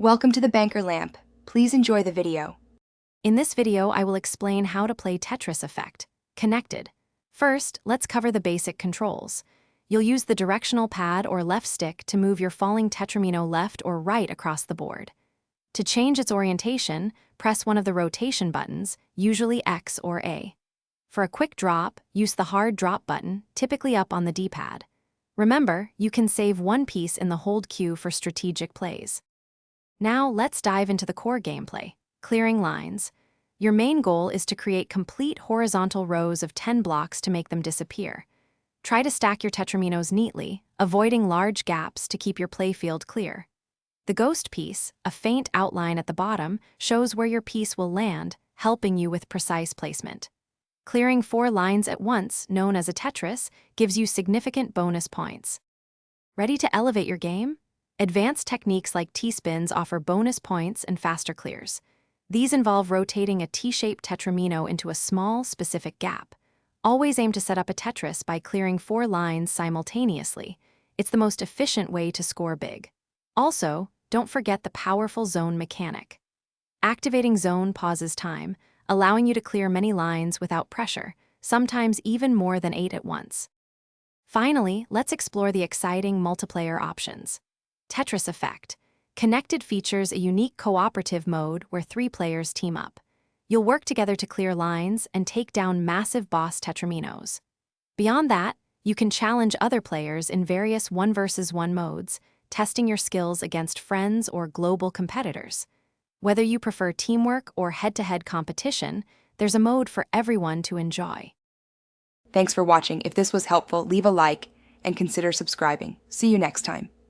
Welcome to the Banker Lamp. Please enjoy the video. In this video, I will explain how to play Tetris Effect Connected. First, let's cover the basic controls. You'll use the directional pad or left stick to move your falling tetramino left or right across the board. To change its orientation, press one of the rotation buttons, usually X or A. For a quick drop, use the hard drop button, typically up on the D-pad. Remember, you can save one piece in the hold queue for strategic plays. Now let's dive into the core gameplay, clearing lines. Your main goal is to create complete horizontal rows of 10 blocks to make them disappear. Try to stack your tetraminos neatly, avoiding large gaps to keep your playfield clear. The ghost piece, a faint outline at the bottom, shows where your piece will land, helping you with precise placement. Clearing 4 lines at once, known as a Tetris, gives you significant bonus points. Ready to elevate your game? Advanced techniques like T-spins offer bonus points and faster clears. These involve rotating a T-shaped tetramino into a small, specific gap. Always aim to set up a Tetris by clearing 4 lines simultaneously. It's the most efficient way to score big. Also, don't forget the powerful zone mechanic. Activating zone pauses time, allowing you to clear many lines without pressure, sometimes even more than 8 at once. Finally, let's explore the exciting multiplayer options. Tetris Effect Connected features a unique cooperative mode where 3 players team up. You'll work together to clear lines and take down massive boss tetraminos. Beyond that, you can challenge other players in various 1 versus 1 modes, testing your skills against friends or global competitors. Whether you prefer teamwork or head-to-head competition, there's a mode for everyone to enjoy. Thanks for watching. If this was helpful, leave a like and consider subscribing. See you next time.